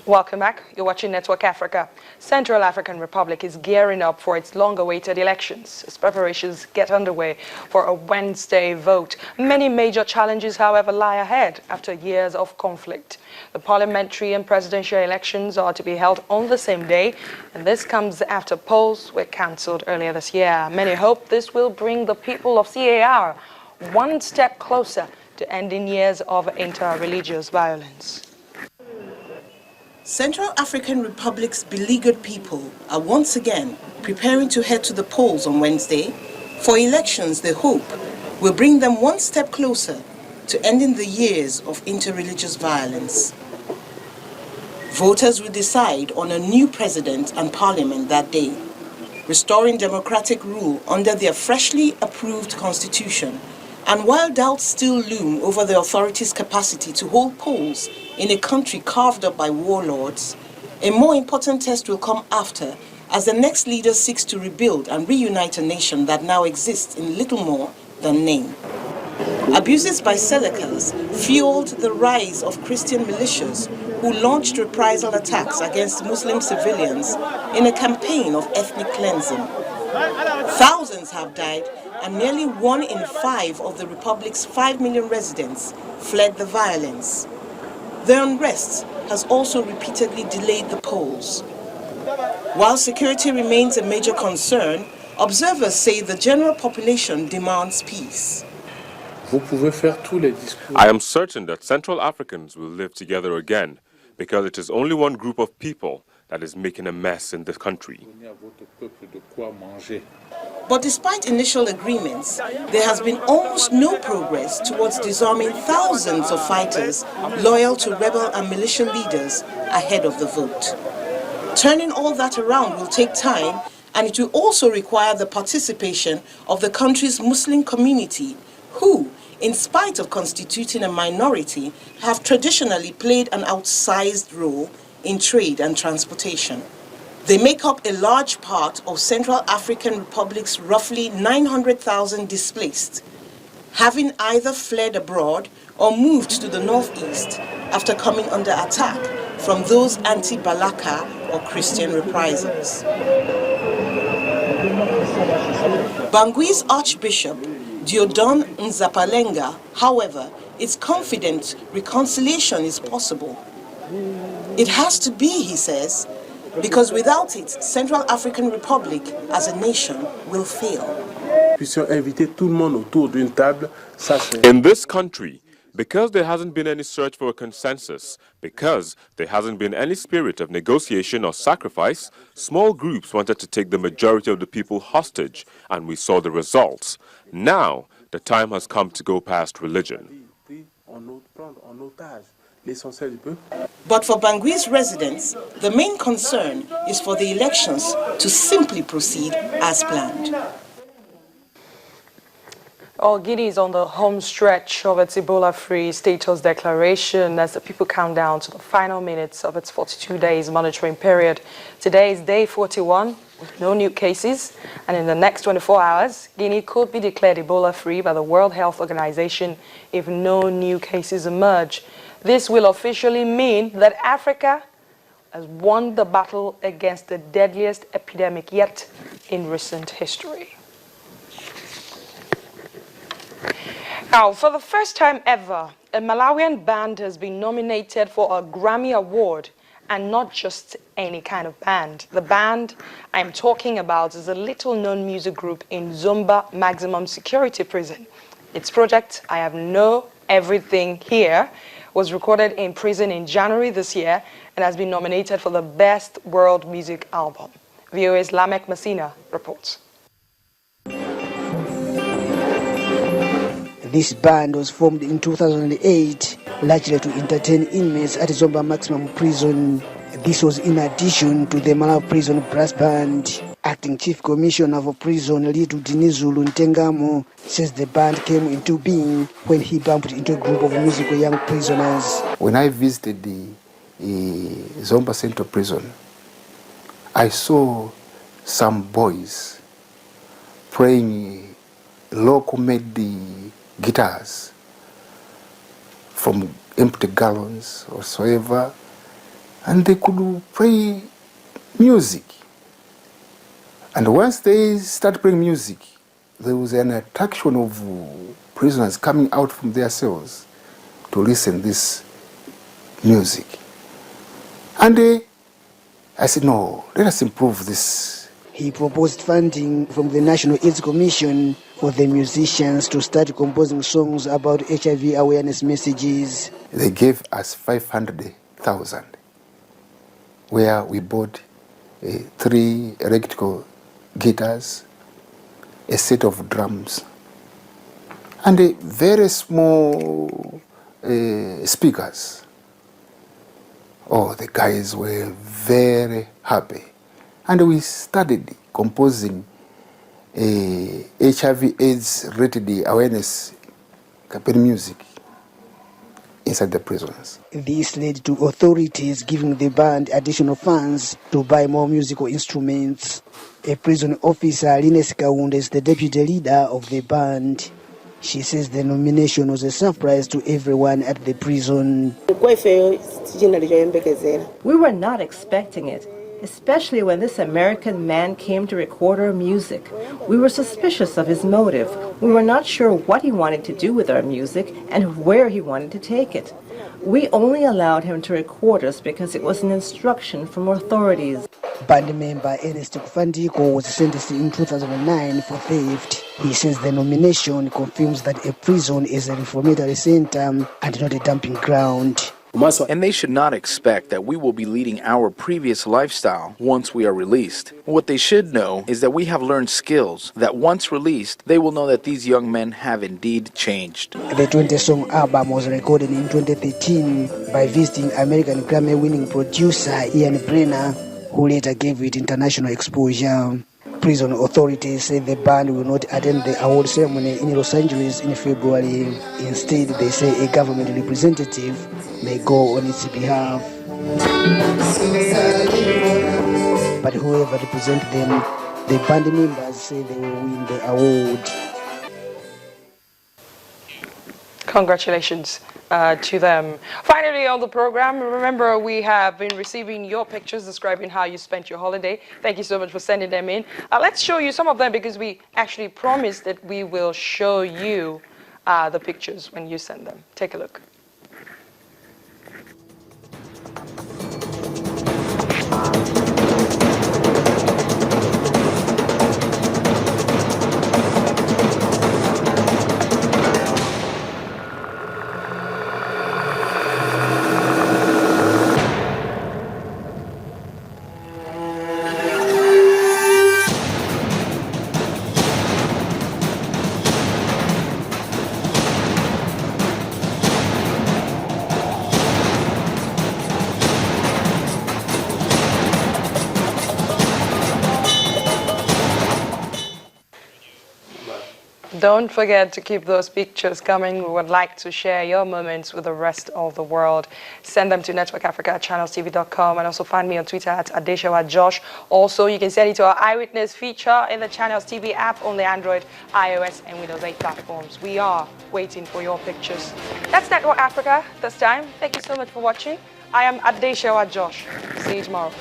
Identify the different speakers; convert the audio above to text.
Speaker 1: Welcome back. You're watching Network Africa. Central African Republic is gearing up for its long-awaited elections as preparations get underway for a Wednesday vote. Many major challenges, however, lie ahead after years of conflict. The parliamentary and presidential elections are to be held on the same day, and this comes after polls were cancelled earlier this year. Many hope this will bring the people of CAR one step closer to ending years of inter-religious violence.
Speaker 2: Central African Republic's beleaguered people are once again preparing to head to the polls on Wednesday for elections they hope will bring them one step closer to ending the years of interreligious violence. Voters will decide on a new president and parliament that day, restoring democratic rule under their freshly approved constitution. And while doubts still loom over the authorities' capacity to hold polls in a country carved up by warlords, a more important test will come after, as the next leader seeks to rebuild and reunite a nation that now exists in little more than name. Abuses by Selekers fueled the rise of Christian militias who launched reprisal attacks against Muslim civilians in a campaign of ethnic cleansing. Thousands have died, and nearly 1 in 5 of the Republic's 5 million residents fled the violence. The unrest has also repeatedly delayed the polls. While security remains a major concern, observers say the general population demands peace.
Speaker 3: I am certain that Central Africans will live together again, because it is only one group of people that is making a mess in this country.
Speaker 2: But despite initial agreements, there has been almost no progress towards disarming thousands of fighters loyal to rebel and militia leaders ahead of the vote. Turning all that around will take time, and it will also require the participation of the country's Muslim community, who, in spite of constituting a minority, have traditionally played an outsized role in trade and transportation. They make up a large part of Central African Republic's roughly 900,000 displaced, having either fled abroad or moved to the northeast after coming under attack from those anti-Balaka or Christian reprisals. Bangui's Archbishop, Diodon Nzapalenga, however, is confident reconciliation is possible. It has to be, he says, because without it, Central African Republic as a nation will fail.
Speaker 3: In this country, because there hasn't been any search for a consensus, because there hasn't been any spirit of negotiation or sacrifice, small groups wanted to take the majority of the people hostage, and we saw the results. Now, the time has come to go past religion.
Speaker 2: But for Bangui's residents, the main concern is for the elections to simply proceed as planned.
Speaker 1: Guinea is on the home stretch of its Ebola-free status declaration as the people count down to the final minutes of its 42 days monitoring period. Today is day 41 with no new cases, and in the next 24 hours, Guinea could be declared Ebola-free by the World Health Organization if no new cases emerge. This will officially mean that Africa has won the battle against the deadliest epidemic yet in recent history. Now, for the first time ever, a Malawian band has been nominated for a Grammy Award, and not just any kind of band. The band I'm talking about is a little-known music group in Zomba Maximum Security Prison. Its project, I Have Know Everything Here, was recorded in prison in January this year and has been nominated for the Best World Music Album. VOA's Lamek Messina reports.
Speaker 4: This band was formed in 2008, largely to entertain inmates at Zomba Maximum Prison. This was in addition to the Malawi Prison Brass Band. Acting Chief Commissioner for Prison Litu Dinizulu Ntengamo says the band came into being when he bumped into a group of musical young prisoners.
Speaker 5: When I visited the Zomba Central Prison, I saw some boys playing local-made guitars from empty gallons or whatsoever, and they could play music. And once they start playing music, there was an attraction of prisoners coming out from their cells to listen to this music. And I said, no, let us improve this.
Speaker 4: He proposed funding from the National AIDS Commission for the musicians to start composing songs about HIV awareness messages.
Speaker 5: They gave us 500,000, where we bought 3 electrical guitars, a set of drums, and a very small speakers. Oh, the guys were very happy. And we started composing HIV AIDS related awareness campaign music inside the prisons.
Speaker 4: This led to authorities giving the band additional funds to buy more musical instruments. A prison officer, Linus Kaunda, is the deputy leader of the band. She says the nomination was a surprise to everyone at the prison.
Speaker 6: We were not expecting it, especially when this American man came to record our music. We were suspicious of his motive. We were not sure what he wanted to do with our music and where he wanted to take it. We only allowed him to record us because it was an instruction from authorities.
Speaker 4: Band member Ernest Kufandiko was sentenced in 2009 for theft. He says the nomination confirms that a prison is a reformatory center and not a dumping ground.
Speaker 7: And they should not expect that we will be leading our previous lifestyle once we are released. What they should know is that we have learned skills that once released, they will know that these young men have indeed changed.
Speaker 4: The 20-song album was recorded in 2013 by visiting American Grammy-winning producer Ian Brenner, who later gave it international exposure. Prison authorities say the band will not attend the award ceremony in Los Angeles in February. Instead, they say a government representative may go on its behalf. But whoever represents them, the band members say they will win the award.
Speaker 1: Congratulations to them. Finally on the program, remember we have been receiving your pictures describing how you spent your holiday. Thank you so much for sending them in. Let's show you some of them because we actually promised that we will show you the pictures when you send them. Take a look. Don't forget to keep those pictures coming. We would like to share your moments with the rest of the world. Send them to networkafrica@channelstv.com and also find me on Twitter at @adeshawajosh. Also, you can send it to our Eyewitness feature in the Channels TV app on the Android, iOS, and Windows 8 platforms. We are waiting for your pictures. That's Network Africa this time. Thank you so much for watching. I am Adeshawa Josh. See you tomorrow.